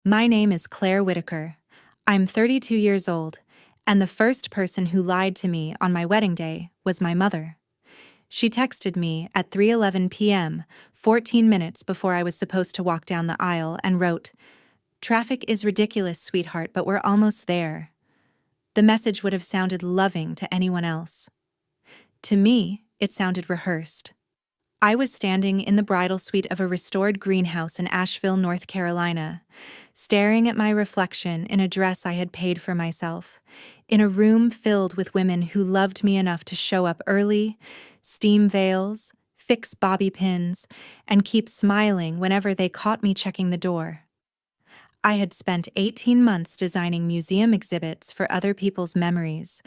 My name is Claire Whitaker. I'm 32 years old, and the first person who lied to me on my wedding day was my mother. She texted me at 3:11 p.m., 14 minutes before I was supposed to walk down the aisle, and wrote, "Traffic is ridiculous, sweetheart, but we're almost there." The message would have sounded loving to anyone else. To me, it sounded rehearsed. I was standing in the bridal suite of a restored greenhouse in Asheville, North Carolina, staring at my reflection in a dress I had paid for myself, in a room filled with women who loved me enough to show up early, steam veils, fix bobby pins, and keep smiling whenever they caught me checking the door. I had spent 18 months designing museum exhibits for other people's memories,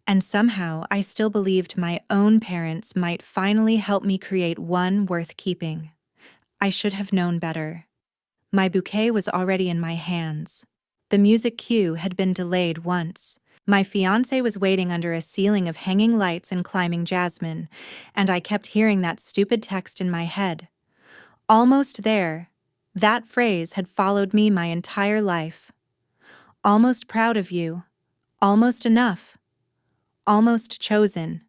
and somehow I still believed my own parents might finally help me create one worth keeping. I should have known better. My bouquet was already in my hands. The music cue had been delayed once. My fiancé was waiting under a ceiling of hanging lights and climbing jasmine, and I kept hearing that stupid text in my head. Almost there. That phrase had followed me my entire life. Almost proud of you. Almost enough. Almost chosen.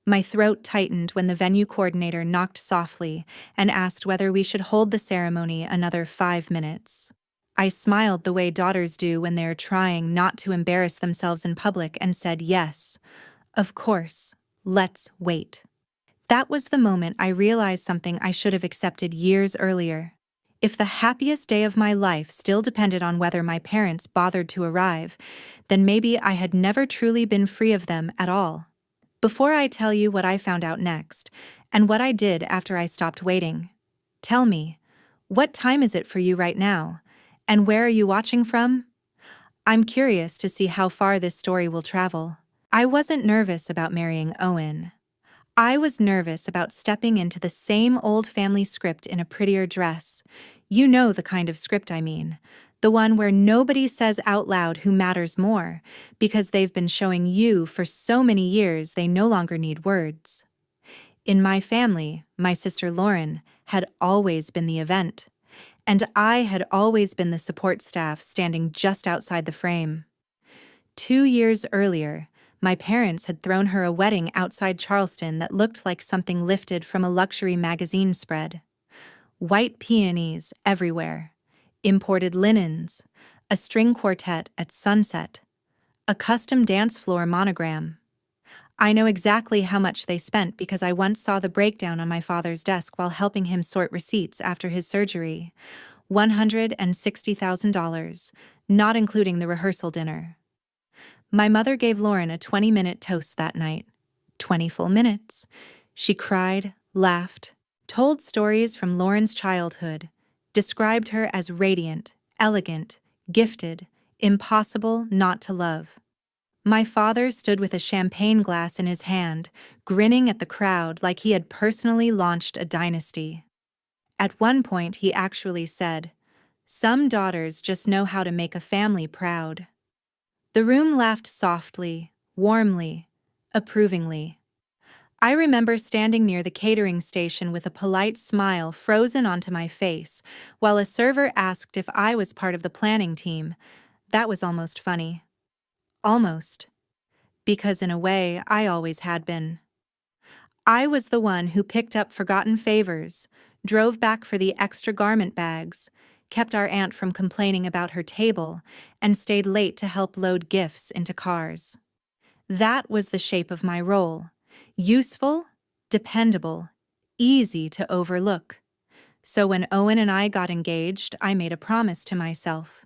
My throat tightened when the venue coordinator knocked softly and asked whether we should hold the ceremony another 5 minutes. I smiled the way daughters do when they're trying not to embarrass themselves in public and said yes. Of course, let's wait. That was the moment I realized something I should have accepted years earlier. If the happiest day of my life still depended on whether my parents bothered to arrive, then maybe I had never truly been free of them at all. Before I tell you what I found out next, and what I did after I stopped waiting, tell me, what time is it for you right now, and where are you watching from? I'm curious to see how far this story will travel. I wasn't nervous about marrying Owen. I was nervous about stepping into the same old family script in a prettier dress. You know the kind of script I mean. The one where nobody says out loud who matters more, because they've been showing you for so many years they no longer need words. In my family, my sister Lauren had always been the event, and I had always been the support staff standing just outside the frame. 2 years earlier, my parents had thrown her a wedding outside Charleston that looked like something lifted from a luxury magazine spread. White peonies everywhere, imported linens, a string quartet at sunset, a custom dance floor monogram. I know exactly how much they spent because I once saw the breakdown on my father's desk while helping him sort receipts after his surgery. $160,000, not including the rehearsal dinner. My mother gave Lauren a 20-minute toast that night. 20 full minutes. She cried, laughed, told stories from Lauren's childhood, described her as radiant, elegant, gifted, impossible not to love. My father stood with a champagne glass in his hand, grinning at the crowd like he had personally launched a dynasty. At one point he actually said, "Some daughters just know how to make a family proud." The room laughed softly, warmly, approvingly. I remember standing near the catering station with a polite smile frozen onto my face, while a server asked if I was part of the planning team. That was almost funny. Almost. Because in a way, I always had been. I was the one who picked up forgotten favors, drove back for the extra garment bags, kept our aunt from complaining about her table, and stayed late to help load gifts into cars. That was the shape of my role. Useful, dependable, easy to overlook. So when Owen and I got engaged, I made a promise to myself.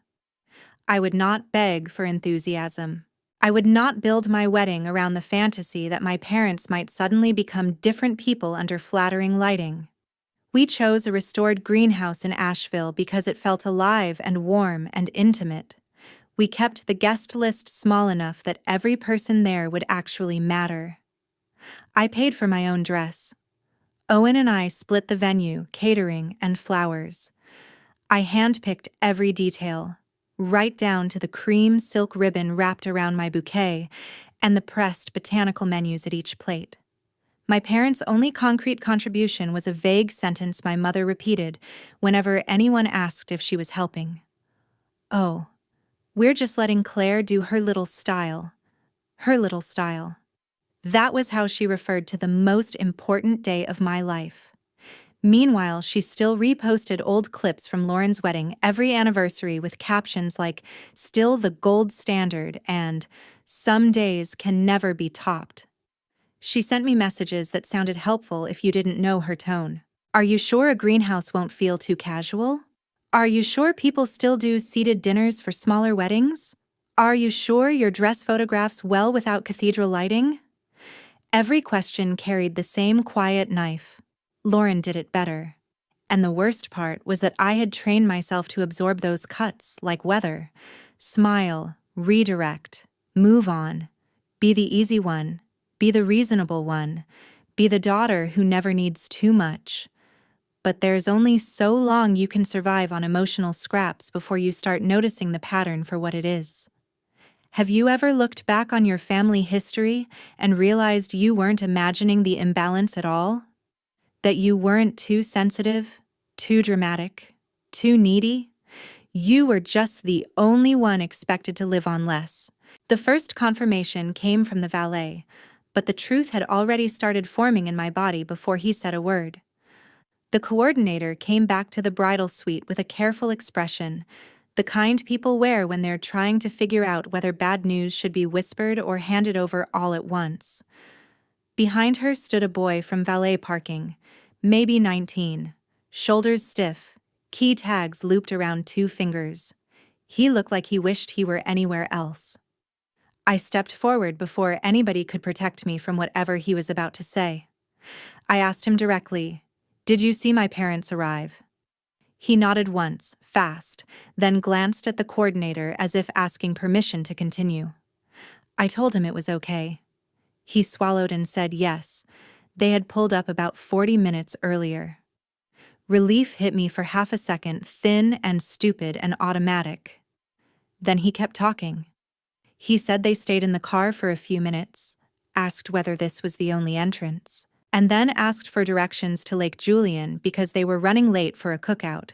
I would not beg for enthusiasm. I would not build my wedding around the fantasy that my parents might suddenly become different people under flattering lighting. We chose a restored greenhouse in Asheville because it felt alive and warm and intimate. We kept the guest list small enough that every person there would actually matter. I paid for my own dress. Owen and I split the venue, catering, and flowers. I handpicked every detail, right down to the cream silk ribbon wrapped around my bouquet and the pressed botanical menus at each plate. My parents' only concrete contribution was a vague sentence my mother repeated whenever anyone asked if she was helping. Oh, we're just letting Claire do her little style. Her little style. That was how she referred to the most important day of my life. Meanwhile, she still reposted old clips from Lauren's wedding every anniversary with captions like, "Still the gold standard," and "Some days can never be topped." She sent me messages that sounded helpful if you didn't know her tone. Are you sure a greenhouse won't feel too casual? Are you sure people still do seated dinners for smaller weddings? Are you sure your dress photographs well without cathedral lighting? Every question carried the same quiet knife. Lauren did it better. And the worst part was that I had trained myself to absorb those cuts like weather. Smile, redirect, move on, be the easy one, be the reasonable one, be the daughter who never needs too much. But there's only so long you can survive on emotional scraps before you start noticing the pattern for what it is. Have you ever looked back on your family history and realized you weren't imagining the imbalance at all? That you weren't too sensitive, too dramatic, too needy? You were just the only one expected to live on less. The first confirmation came from the valet, but the truth had already started forming in my body before he said a word. The coordinator came back to the bridal suite with a careful expression, the kind people wear when they're trying to figure out whether bad news should be whispered or handed over all at once. Behind her stood a boy from valet parking, maybe 19, shoulders stiff, key tags looped around 2 fingers. He looked like he wished he were anywhere else. I stepped forward before anybody could protect me from whatever he was about to say. I asked him directly, "Did you see my parents arrive?" He nodded once, fast, then glanced at the coordinator as if asking permission to continue. I told him it was okay. He swallowed and said yes. They had pulled up about 40 minutes earlier. Relief hit me for half a second, thin and stupid and automatic. Then he kept talking. He said they stayed in the car for a few minutes, asked whether this was the only entrance, and then asked for directions to Lake Julian because they were running late for a cookout.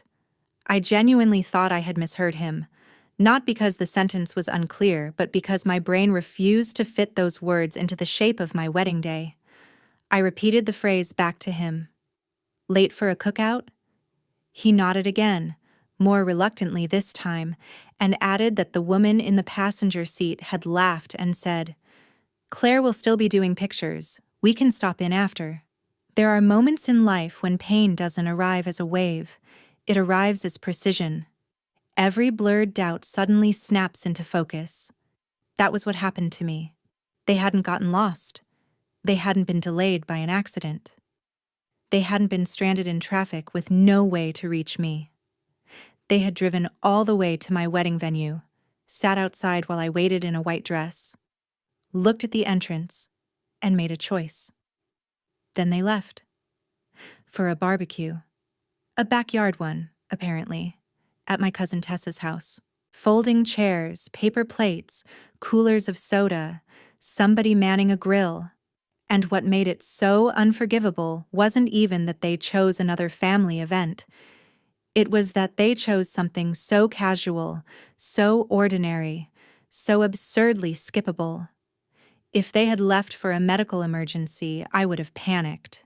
I genuinely thought I had misheard him, not because the sentence was unclear, but because my brain refused to fit those words into the shape of my wedding day. I repeated the phrase back to him. "Late for a cookout?" He nodded again, more reluctantly this time, and added that the woman in the passenger seat had laughed and said, "Claire will still be doing pictures. We can stop in after." There are moments in life when pain doesn't arrive as a wave. It arrives as precision. Every blurred doubt suddenly snaps into focus. That was what happened to me. They hadn't gotten lost. They hadn't been delayed by an accident. They hadn't been stranded in traffic with no way to reach me. They had driven all the way to my wedding venue, sat outside while I waited in a white dress, looked at the entrance, and made a choice. Then they left. For a barbecue. A backyard one, apparently, at my cousin Tessa's house. Folding chairs, paper plates, coolers of soda, somebody manning a grill. And what made it so unforgivable wasn't even that they chose another family event. It was that they chose something so casual, so ordinary, so absurdly skippable. If they had left for a medical emergency, I would have panicked.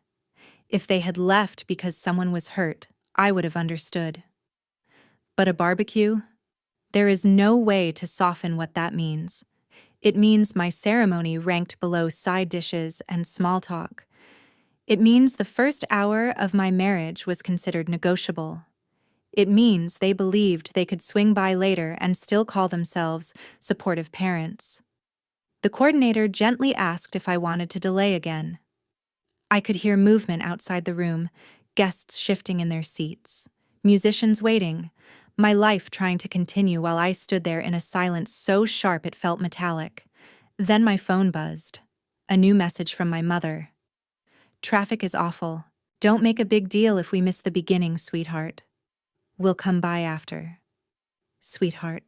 If they had left because someone was hurt, I would have understood. But a barbecue? There is no way to soften what that means. It means my ceremony ranked below side dishes and small talk. It means the first hour of my marriage was considered negotiable. It means they believed they could swing by later and still call themselves supportive parents. The coordinator gently asked if I wanted to delay again. I could hear movement outside the room, guests shifting in their seats, musicians waiting, my life trying to continue while I stood there in a silence so sharp it felt metallic. Then my phone buzzed. A new message from my mother. "Traffic is awful. Don't make a big deal if we miss the beginning, sweetheart. We'll come by after." Sweetheart.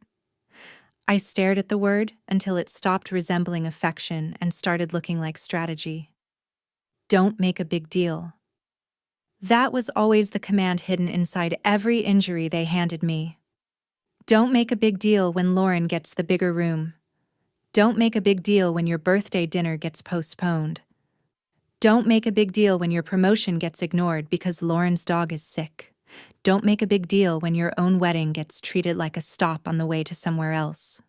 I stared at the word until it stopped resembling affection and started looking like strategy. Don't make a big deal. That was always the command hidden inside every injury they handed me. Don't make a big deal when Lauren gets the bigger room. Don't make a big deal when your birthday dinner gets postponed. Don't make a big deal when your promotion gets ignored because Lauren's dog is sick. Don't make a big deal when your own wedding gets treated like a stop on the way to somewhere else.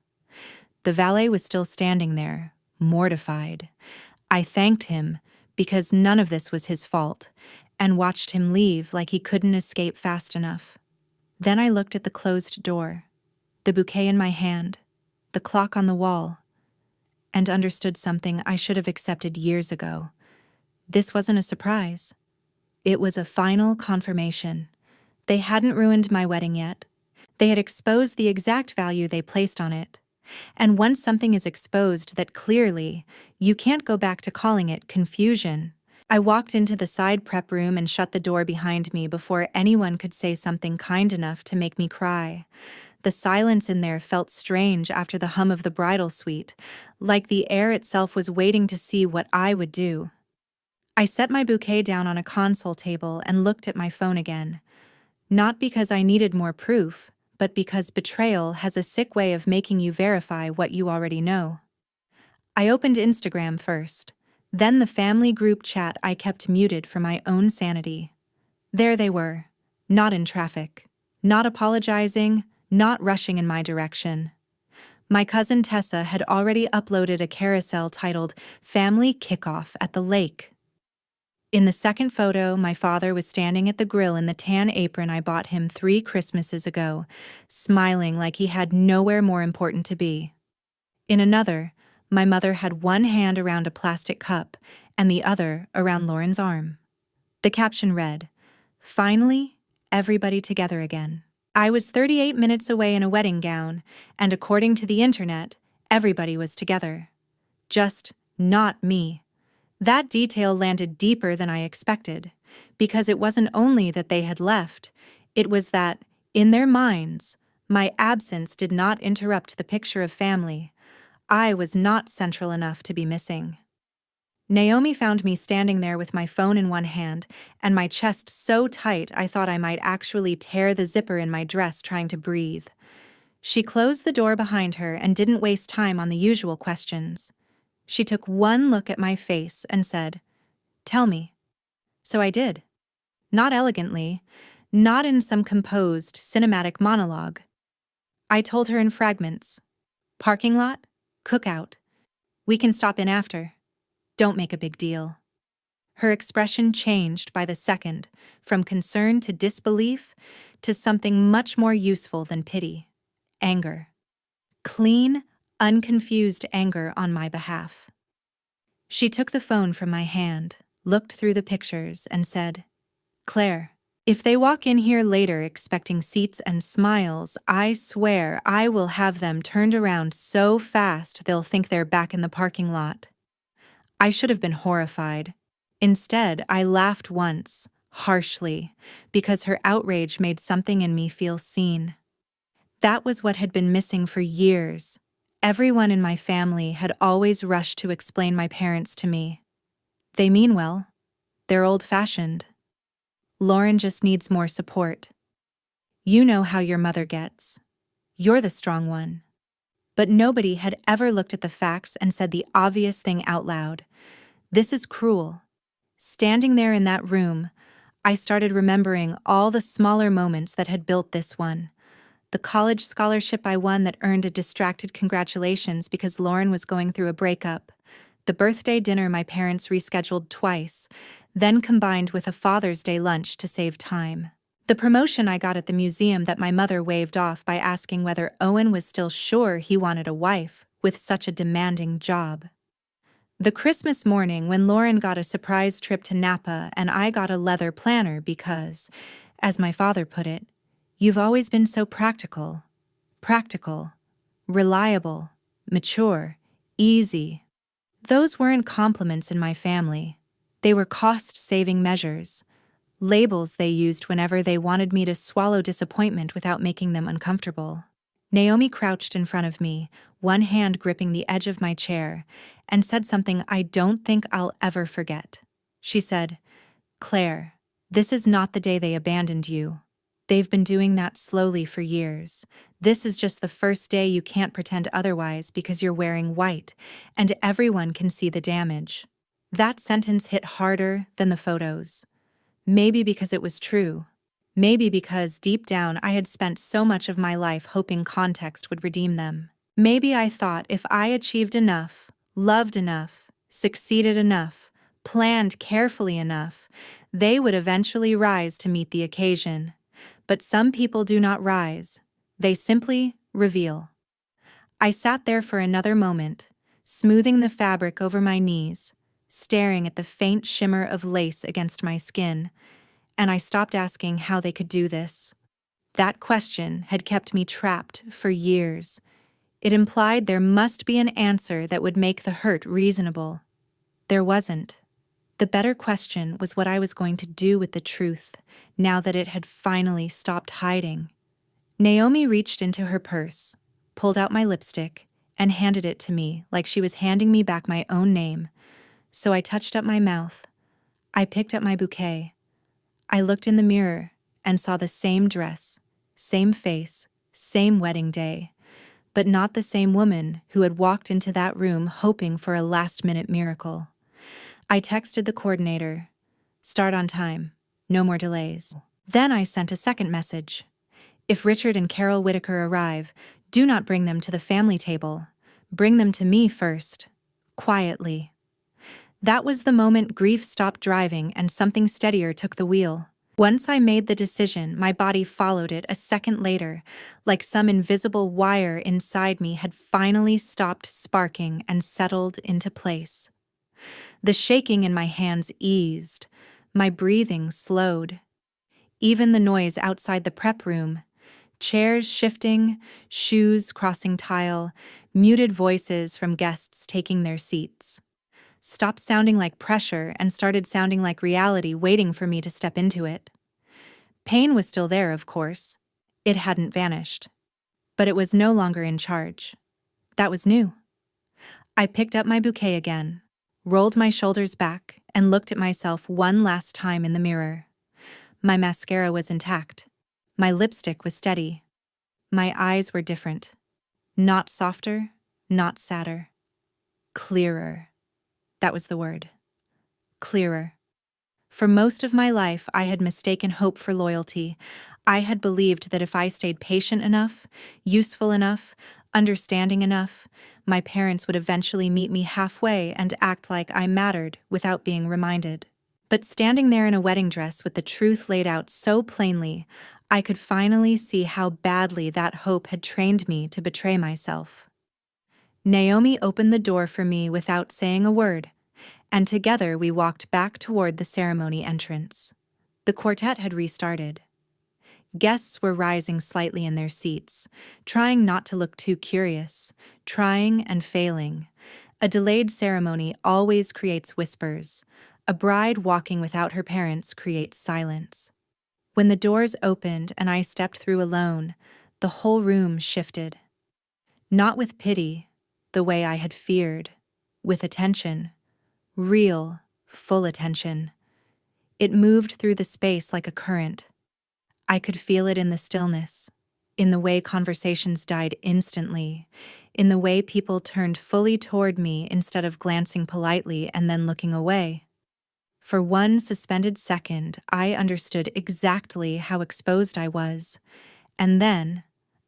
The valet was still standing there, mortified. I thanked him because none of this was his fault, and watched him leave like he couldn't escape fast enough. Then I looked at the closed door, the bouquet in my hand, the clock on the wall, and understood something I should have accepted years ago. This wasn't a surprise. It was a final confirmation. They hadn't ruined my wedding yet. They had exposed the exact value they placed on it. And once something is exposed that clearly, you can't go back to calling it confusion. I walked into the side prep room and shut the door behind me before anyone could say something kind enough to make me cry. The silence in there felt strange after the hum of the bridal suite, like the air itself was waiting to see what I would do. I set my bouquet down on a console table and looked at my phone again. Not because I needed more proof, but because betrayal has a sick way of making you verify what you already know. I opened Instagram first, then the family group chat I kept muted for my own sanity. There they were, not in traffic, not apologizing, not rushing in my direction. My cousin Tessa had already uploaded a carousel titled Family Kickoff at the Lake. In the second photo, my father was standing at the grill in the tan apron I bought him 3 Christmases ago, smiling like he had nowhere more important to be. In another, my mother had one hand around a plastic cup and the other around Lauren's arm. The caption read, "Finally, everybody together again." I was 38 minutes away in a wedding gown, and according to the internet, everybody was together. Just not me. That detail landed deeper than I expected, because it wasn't only that they had left, it was that, in their minds, my absence did not interrupt the picture of family. I was not central enough to be missing. Naomi found me standing there with my phone in one hand and my chest so tight I thought I might actually tear the zipper in my dress trying to breathe. She closed the door behind her and didn't waste time on the usual questions. She took one look at my face and said, "Tell me." So I did. Not elegantly, not in some composed, cinematic monologue. I told her in fragments. Parking lot, cookout. We can stop in after. Don't make a big deal. Her expression changed by the second, from concern to disbelief to something much more useful than pity. Anger. Clean, unconfused anger on my behalf. She took the phone from my hand, looked through the pictures, and said, "Claire, if they walk in here later expecting seats and smiles, I swear I will have them turned around so fast they'll think they're back in the parking lot." I should have been horrified. Instead, I laughed once, harshly, because her outrage made something in me feel seen. That was what had been missing for years. Everyone in my family had always rushed to explain my parents to me. They mean well. They're old-fashioned. Lauren just needs more support. You know how your mother gets. You're the strong one. But nobody had ever looked at the facts and said the obvious thing out loud. This is cruel. Standing there in that room, I started remembering all the smaller moments that had built this one. The college scholarship I won that earned a distracted congratulations because Lauren was going through a breakup. The birthday dinner my parents rescheduled twice, then combined with a Father's Day lunch to save time. The promotion I got at the museum that my mother waved off by asking whether Owen was still sure he wanted a wife with such a demanding job. The Christmas morning when Lauren got a surprise trip to Napa and I got a leather planner because, as my father put it, "You've always been so practical, reliable, mature, easy." Those weren't compliments in my family. They were cost-saving measures, labels they used whenever they wanted me to swallow disappointment without making them uncomfortable. Naomi crouched in front of me, one hand gripping the edge of my chair, and said something I don't think I'll ever forget. She said, "Claire, this is not the day they abandoned you. They've been doing that slowly for years. This is just the first day you can't pretend otherwise because you're wearing white, and everyone can see the damage. That sentence hit harder than the photos. Maybe because it was true. Maybe because deep down I had spent so much of my life hoping context would redeem them. Maybe I thought if I achieved enough, loved enough, succeeded enough, planned carefully enough, they would eventually rise to meet the occasion. But some people do not rise. They simply reveal. I sat there for another moment, smoothing the fabric over my knees, staring at the faint shimmer of lace against my skin, and I stopped asking how they could do this. That question had kept me trapped for years. It implied there must be an answer that would make the hurt reasonable. There wasn't. The better question was what I was going to do with the truth, now that it had finally stopped hiding. Naomi reached into her purse, pulled out my lipstick, and handed it to me like she was handing me back my own name. So I touched up my mouth. I picked up my bouquet. I looked in the mirror and saw the same dress, same face, same wedding day, but not the same woman who had walked into that room hoping for a last-minute miracle. I texted the coordinator, "Start on time, no more delays." Then I sent a second message. "If Richard and Carol Whitaker arrive, do not bring them to the family table. Bring them to me first, quietly." That was the moment grief stopped driving and something steadier took the wheel. Once I made the decision, my body followed it a second later, like some invisible wire inside me had finally stopped sparking and settled into place. The shaking in my hands eased, my breathing slowed. Even the noise outside the prep room, chairs shifting, shoes crossing tile, muted voices from guests taking their seats, stopped sounding like pressure and started sounding like reality waiting for me to step into it. Pain was still there, of course. It hadn't vanished. But it was no longer in charge. That was new. I picked up my bouquet again, rolled my shoulders back, and looked at myself one last time in the mirror. My mascara was intact. My lipstick was steady. My eyes were different. Not softer, not sadder. Clearer. That was the word. Clearer. For most of my life, I had mistaken hope for loyalty. I had believed that if I stayed patient enough, useful enough, understanding enough, my parents would eventually meet me halfway and act like I mattered without being reminded. But standing there in a wedding dress with the truth laid out so plainly, I could finally see how badly that hope had trained me to betray myself. Naomi opened the door for me without saying a word, and together we walked back toward the ceremony entrance. The quartet had restarted. Guests were rising slightly in their seats, trying not to look too curious, trying and failing. A delayed ceremony always creates whispers. A bride walking without her parents creates silence. When the doors opened and I stepped through alone, the whole room shifted. Not with pity, the way I had feared, with attention. Real, full attention. It moved through the space like a current. I could feel it in the stillness, in the way conversations died instantly, in the way people turned fully toward me instead of glancing politely and then looking away. For one suspended second, I understood exactly how exposed I was, and then,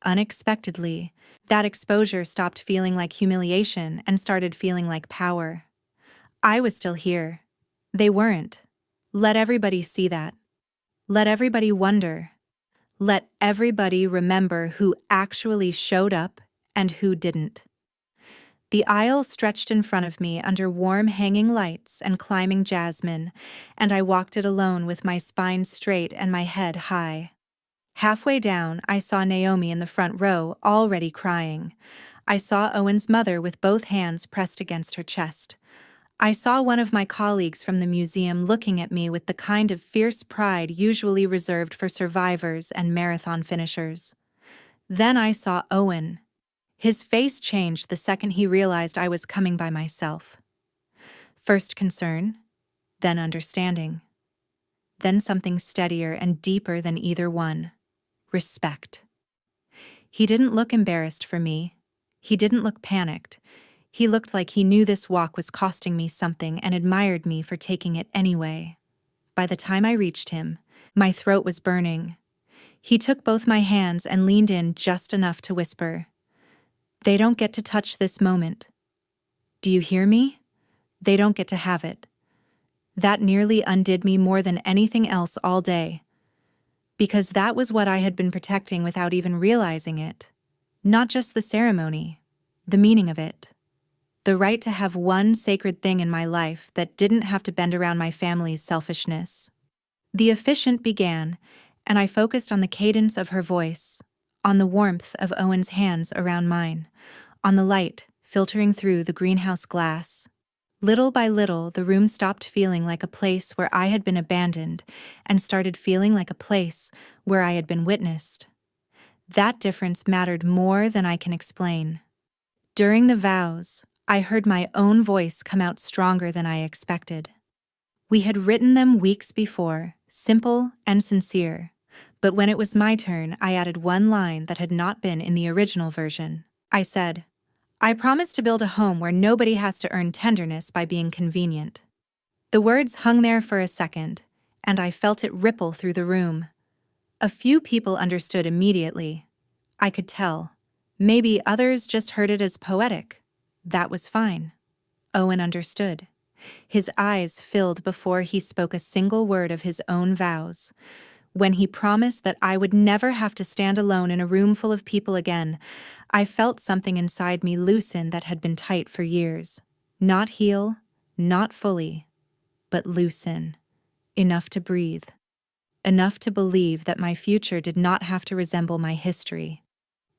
unexpectedly, that exposure stopped feeling like humiliation and started feeling like power. I was still here. They weren't. Let everybody see that. Let everybody wonder. Let everybody remember who actually showed up and who didn't. The aisle stretched in front of me under warm hanging lights and climbing jasmine, and I walked it alone with my spine straight and my head high. Halfway down, I saw Naomi in the front row, already crying. I saw Owen's mother with both hands pressed against her chest. I saw one of my colleagues from the museum looking at me with the kind of fierce pride usually reserved for survivors and marathon finishers. Then I saw Owen. His face changed the second he realized I was coming by myself. First concern, then understanding. Then something steadier and deeper than either one. respect. He didn't look embarrassed for me. He didn't look panicked. He looked like he knew this walk was costing me something and admired me for taking it anyway. By the time I reached him, my throat was burning. He took both my hands and leaned in just enough to whisper, "They don't get to touch this moment. Do you hear me? They don't get to have it." That nearly undid me more than anything else all day. Because that was what I had been protecting without even realizing it. Not just the ceremony, the meaning of it. The right to have one sacred thing in my life that didn't have to bend around my family's selfishness. The officiant began, and I focused on the cadence of her voice, on the warmth of Owen's hands around mine, on the light filtering through the greenhouse glass. Little by little, the room stopped feeling like a place where I had been abandoned and started feeling like a place where I had been witnessed. That difference mattered more than I can explain. During the vows, I heard my own voice come out stronger than I expected. We had written them weeks before, simple and sincere, but when it was my turn, I added one line that had not been in the original version. I said, "I promise to build a home where nobody has to earn tenderness by being convenient." The words hung there for a second, and I felt it ripple through the room. A few people understood immediately. I could tell. Maybe others just heard it as poetic. That was fine. Owen understood. His eyes filled before he spoke a single word of his own vows. When he promised that I would never have to stand alone in a room full of people again, I felt something inside me loosen that had been tight for years. Not heal, not fully, but loosen. Enough to breathe. Enough to believe that my future did not have to resemble my history.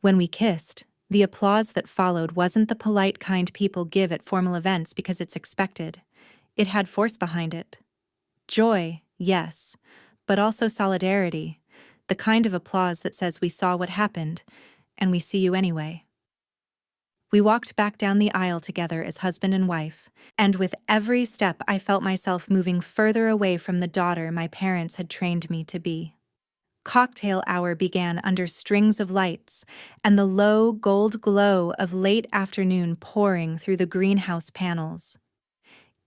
When we kissed, the applause that followed wasn't the polite kind people give at formal events because it's expected. It had force behind it. Joy, yes, but also solidarity, the kind of applause that says we saw what happened, and we see you anyway. We walked back down the aisle together as husband and wife, and with every step I felt myself moving further away from the daughter my parents had trained me to be. Cocktail hour began under strings of lights, and the low gold glow of late afternoon pouring through the greenhouse panels.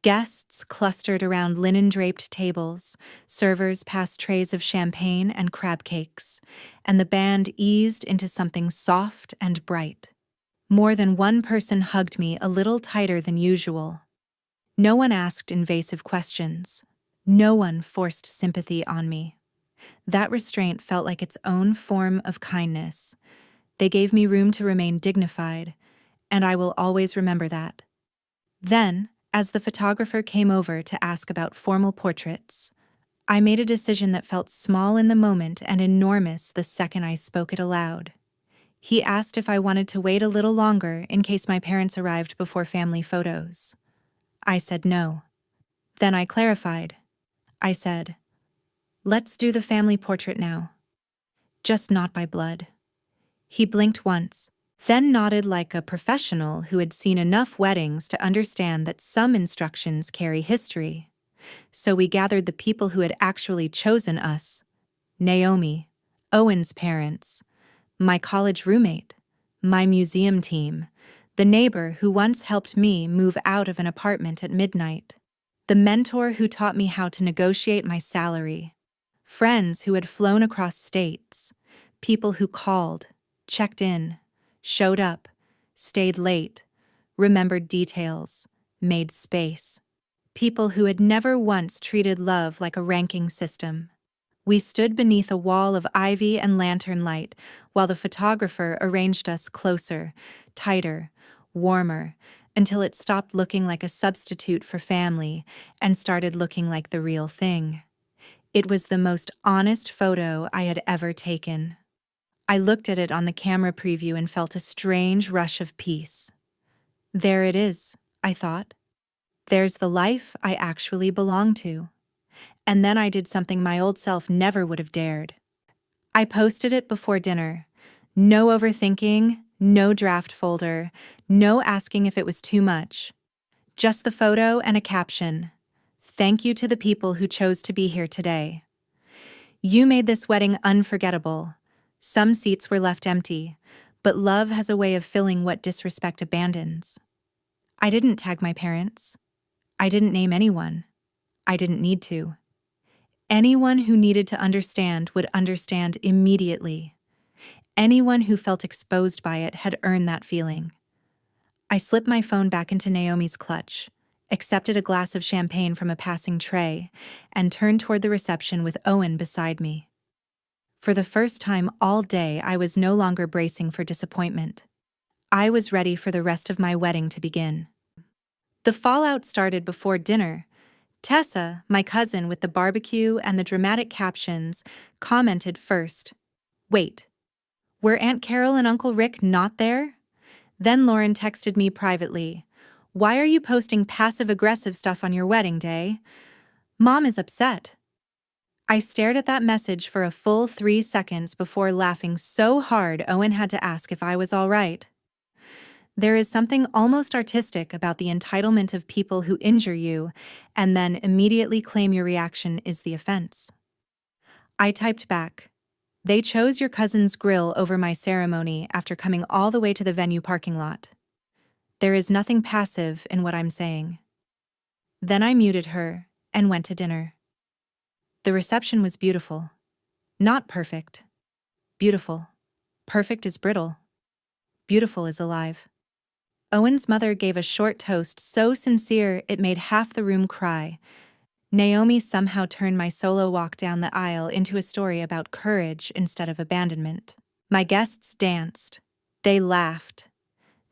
Guests clustered around linen-draped tables, servers passed trays of champagne and crab cakes, and the band eased into something soft and bright. More than one person hugged me a little tighter than usual. No one asked invasive questions. No one forced sympathy on me. That restraint felt like its own form of kindness. They gave me room to remain dignified, and I will always remember that. Then, as the photographer came over to ask about formal portraits, I made a decision that felt small in the moment and enormous the second I spoke it aloud. He asked if I wanted to wait a little longer in case my parents arrived before family photos. I said no. Then I clarified. I said, "Let's do the family portrait now. Just not by blood." He blinked once, then nodded like a professional who had seen enough weddings to understand that some instructions carry history. So we gathered the people who had actually chosen us: Naomi, Owen's parents, my college roommate, my museum team, the neighbor who once helped me move out of an apartment at midnight, the mentor who taught me how to negotiate my salary, friends who had flown across states, people who called, checked in, showed up, stayed late, remembered details, made space. People who had never once treated love like a ranking system. We stood beneath a wall of ivy and lantern light while the photographer arranged us closer, tighter, warmer, until it stopped looking like a substitute for family and started looking like the real thing. It was the most honest photo I had ever taken. I looked at it on the camera preview and felt a strange rush of peace. There it is, I thought. There's the life I actually belong to. And then I did something my old self never would have dared. I posted it before dinner. No overthinking, no draft folder, no asking if it was too much. Just the photo and a caption. "Thank you to the people who chose to be here today. You made this wedding unforgettable. Some seats were left empty, but love has a way of filling what disrespect abandons. I didn't tag my parents. I didn't name anyone. I didn't need to. Anyone who needed to understand would understand immediately. Anyone who felt exposed by it had earned that feeling. I slipped my phone back into Naomi's clutch, accepted a glass of champagne from a passing tray, and turned toward the reception with Owen beside me. For the first time all day, I was no longer bracing for disappointment. I was ready for the rest of my wedding to begin. The fallout started before dinner. Tessa, my cousin with the barbecue and the dramatic captions, commented first. Wait, were Aunt Carol and Uncle Rick not there? Then Lauren texted me privately. Why are you posting passive-aggressive stuff on your wedding day? Mom is upset. I stared at that message for a full 3 seconds before laughing so hard Owen had to ask if I was all right. There is something almost artistic about the entitlement of people who injure you and then immediately claim your reaction is the offense. I typed back. They chose your cousin's grill over my ceremony after coming all the way to the venue parking lot. There is nothing passive in what I'm saying. Then I muted her and went to dinner. The reception was beautiful. Not perfect. Beautiful. Perfect is brittle. Beautiful is alive. Owen's mother gave a short toast so sincere it made half the room cry. Naomi somehow turned my solo walk down the aisle into a story about courage instead of abandonment. My guests danced. They laughed.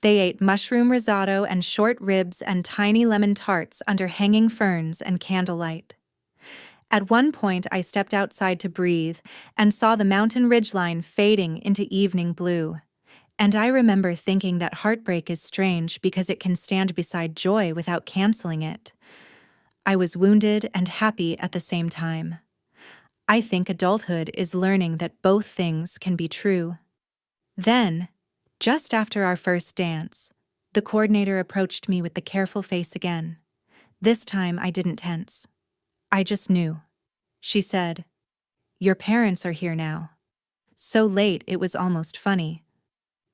They ate mushroom risotto and short ribs and tiny lemon tarts under hanging ferns and candlelight. At one point, I stepped outside to breathe and saw the mountain ridgeline fading into evening blue. And I remember thinking that heartbreak is strange because it can stand beside joy without canceling it. I was wounded and happy at the same time. I think adulthood is learning that both things can be true. Then, just after our first dance, the coordinator approached me with the careful face again. This time I didn't tense. I just knew. She said, "Your parents are here now." So late it was almost funny.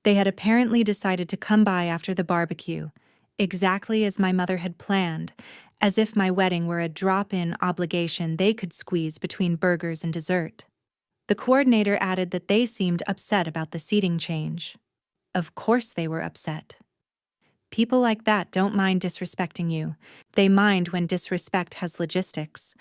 They had apparently decided to come by after the barbecue, exactly as my mother had planned, as if my wedding were a drop-in obligation they could squeeze between burgers and dessert. The coordinator added that they seemed upset about the seating change. Of course they were upset. People like that don't mind disrespecting you. They mind when disrespect has logistics.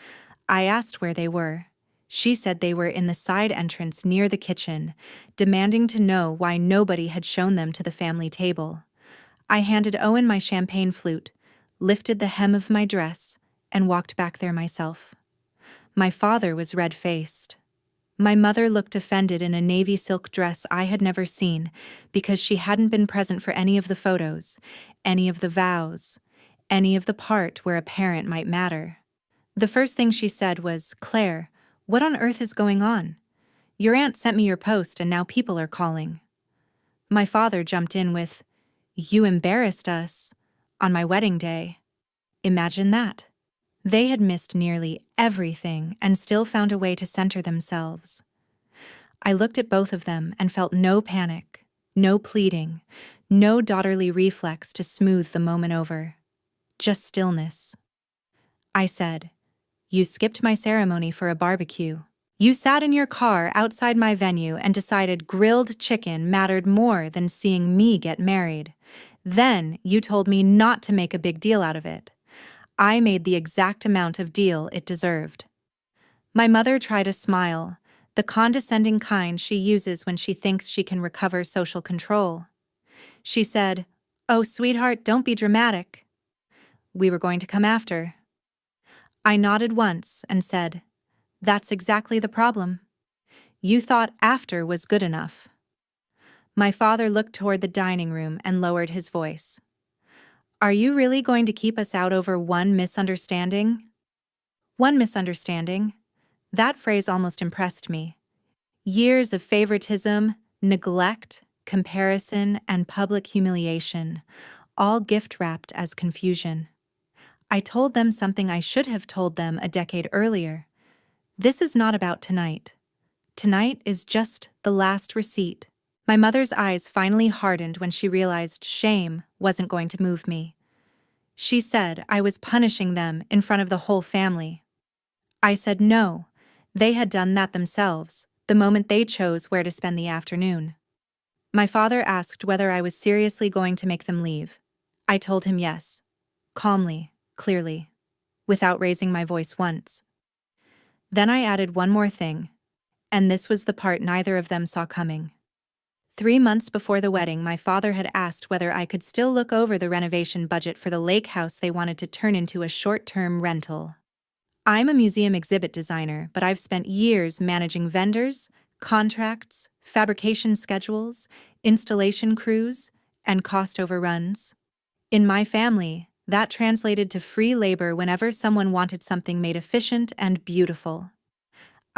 I asked where they were. She said they were in the side entrance near the kitchen, demanding to know why nobody had shown them to the family table. I handed Owen my champagne flute, lifted the hem of my dress, and walked back there myself. My father was red-faced. My mother looked offended in a navy silk dress I had never seen because she hadn't been present for any of the photos, any of the vows, any of the part where a parent might matter. The first thing she said was, "Claire, what on earth is going on? Your aunt sent me your post and now people are calling." My father jumped in with, "You embarrassed us on my wedding day." Imagine that. They had missed nearly everything and still found a way to center themselves. I looked at both of them and felt no panic, no pleading, no daughterly reflex to smooth the moment over. Just stillness. I said, "You skipped my ceremony for a barbecue. You sat in your car outside my venue and decided grilled chicken mattered more than seeing me get married. Then you told me not to make a big deal out of it. I made the exact amount of deal it deserved." My mother tried a smile, the condescending kind she uses when she thinks she can recover social control. She said, "Oh, sweetheart, don't be dramatic. We were going to come after." I nodded once and said, "That's exactly the problem. You thought after was good enough." My father looked toward the dining room and lowered his voice. "Are you really going to keep us out over one misunderstanding?" One misunderstanding? That phrase almost impressed me. Years of favoritism, neglect, comparison, and public humiliation, all gift-wrapped as confusion. I told them something I should have told them a decade earlier. This is not about tonight. Tonight is just the last receipt. My mother's eyes finally hardened when she realized shame wasn't going to move me. She said I was punishing them in front of the whole family. I said no, they had done that themselves, the moment they chose where to spend the afternoon. My father asked whether I was seriously going to make them leave. I told him yes, calmly, clearly, without raising my voice once. Then I added one more thing, and this was the part neither of them saw coming. 3 months before the wedding, my father had asked whether I could still look over the renovation budget for the lake house they wanted to turn into a short-term rental. I'm a museum exhibit designer, but I've spent years managing vendors, contracts, fabrication schedules, installation crews, and cost overruns. In my family, that translated to free labor whenever someone wanted something made efficient and beautiful.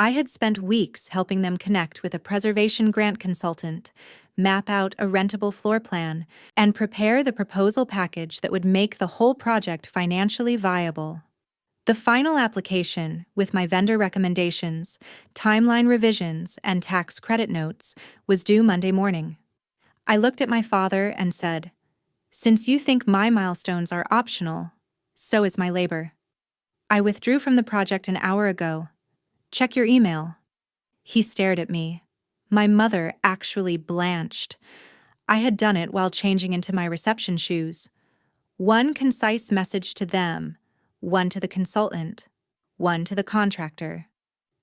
I had spent weeks helping them connect with a preservation grant consultant, map out a rentable floor plan, and prepare the proposal package that would make the whole project financially viable. The final application, with my vendor recommendations, timeline revisions, and tax credit notes, was due Monday morning. I looked at my father and said, "Since you think my milestones are optional, so is my labor. I withdrew from the project an hour ago. Check your email." He stared at me. My mother actually blanched. I had done it while changing into my reception shoes. One concise message to them, one to the consultant, one to the contractor.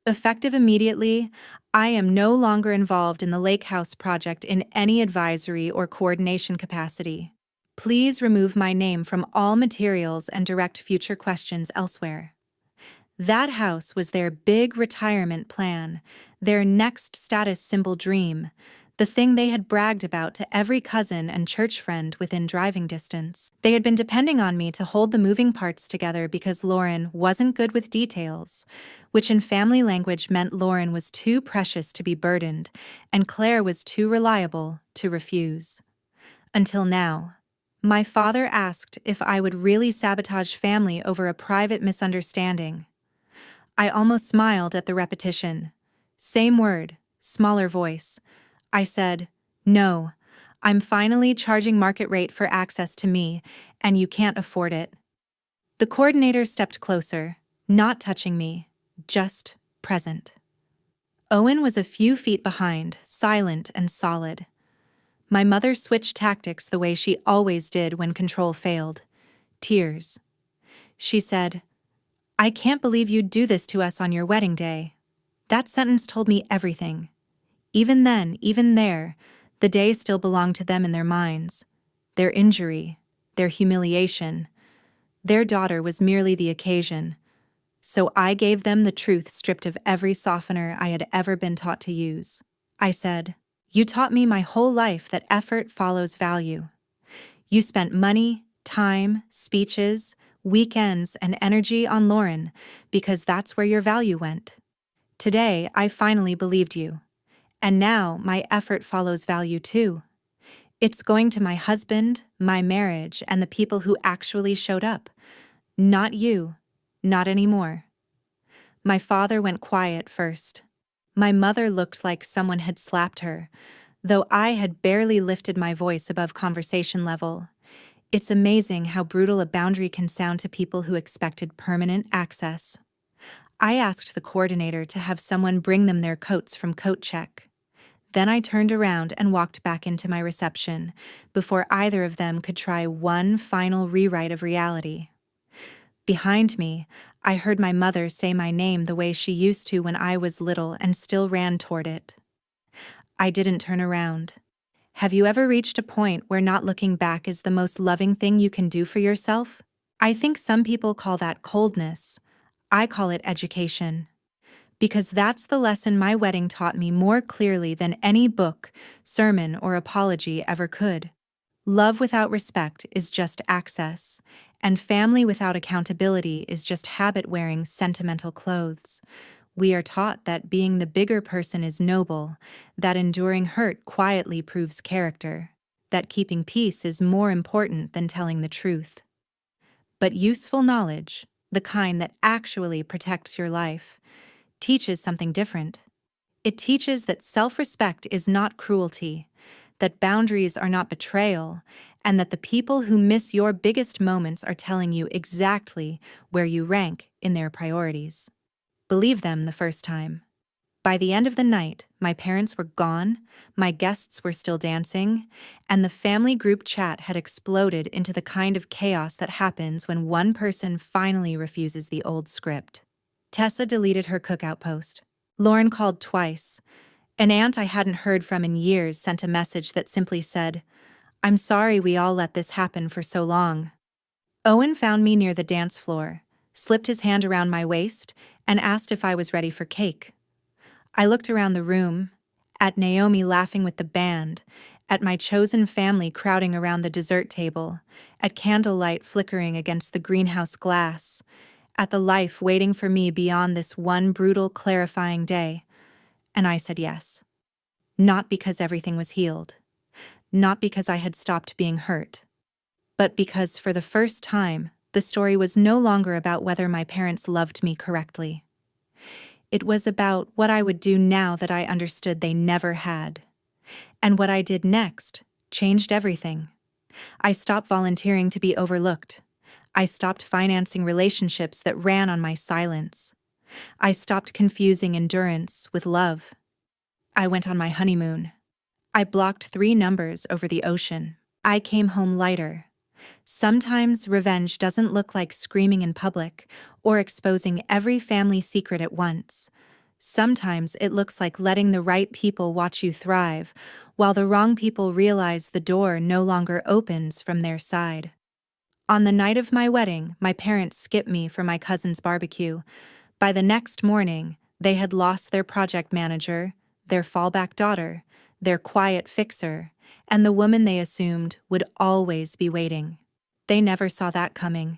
Effective immediately, I am no longer involved in the lake house project in any advisory or coordination capacity. Please remove my name from all materials and direct future questions elsewhere. That house was their big retirement plan, their next status symbol dream, the thing they had bragged about to every cousin and church friend within driving distance. They had been depending on me to hold the moving parts together because Lauren wasn't good with details, which in family language meant Lauren was too precious to be burdened, and Claire was too reliable to refuse. Until now. My father asked if I would really sabotage family over a private misunderstanding. I almost smiled at the repetition. Same word, smaller voice. I said, "No, I'm finally charging market rate for access to me, and you can't afford it." The coordinator stepped closer, not touching me, just present. Owen was a few feet behind, silent and solid. My mother switched tactics the way she always did when control failed. Tears. She said, "I can't believe you'd do this to us on your wedding day." That sentence told me everything. Even then, even there, the day still belonged to them in their minds. Their injury, their humiliation. Their daughter was merely the occasion. So I gave them the truth stripped of every softener I had ever been taught to use. I said, "You taught me my whole life that effort follows value. You spent money, time, speeches, weekends, and energy on Lauren because that's where your value went. Today, I finally believed you. And now my effort follows value too. It's going to my husband, my marriage, and the people who actually showed up. Not you. Not anymore." My father went quiet first. My mother looked like someone had slapped her, though I had barely lifted my voice above conversation level. It's amazing how brutal a boundary can sound to people who expected permanent access. I asked the coordinator to have someone bring them their coats from coat check. Then I turned around and walked back into my reception, before either of them could try one final rewrite of reality. Behind me, I heard my mother say my name the way she used to when I was little and still ran toward it. I didn't turn around. Have you ever reached a point where not looking back is the most loving thing you can do for yourself? I think some people call that coldness. I call it education. Because that's the lesson my wedding taught me more clearly than any book, sermon, or apology ever could. Love without respect is just access, and family without accountability is just habit wearing sentimental clothes. We are taught that being the bigger person is noble, that enduring hurt quietly proves character, that keeping peace is more important than telling the truth. But useful knowledge, the kind that actually protects your life, teaches something different. It teaches that self-respect is not cruelty, that boundaries are not betrayal, and that the people who miss your biggest moments are telling you exactly where you rank in their priorities. Believe them the first time. By the end of the night, my parents were gone, my guests were still dancing, and the family group chat had exploded into the kind of chaos that happens when one person finally refuses the old script. Tessa deleted her cookout post. Lauren called twice. An aunt I hadn't heard from in years sent a message that simply said, "I'm sorry we all let this happen for so long." Owen found me near the dance floor, slipped his hand around my waist, and asked if I was ready for cake. I looked around the room, at Naomi laughing with the band, at my chosen family crowding around the dessert table, at candlelight flickering against the greenhouse glass, at the life waiting for me beyond this one brutal, clarifying day, and I said yes. Not because everything was healed, not because I had stopped being hurt, but because for the first time, the story was no longer about whether my parents loved me correctly. It was about what I would do now that I understood they never had. And what I did next changed everything. I stopped volunteering to be overlooked. I stopped financing relationships that ran on my silence. I stopped confusing endurance with love. I went on my honeymoon. I blocked 3 numbers over the ocean. I came home lighter. Sometimes revenge doesn't look like screaming in public or exposing every family secret at once. Sometimes it looks like letting the right people watch you thrive, while the wrong people realize the door no longer opens from their side. On the night of my wedding, my parents skipped me for my cousin's barbecue. By the next morning, they had lost their project manager, their fallback daughter, their quiet fixer, and the woman they assumed would always be waiting. They never saw that coming.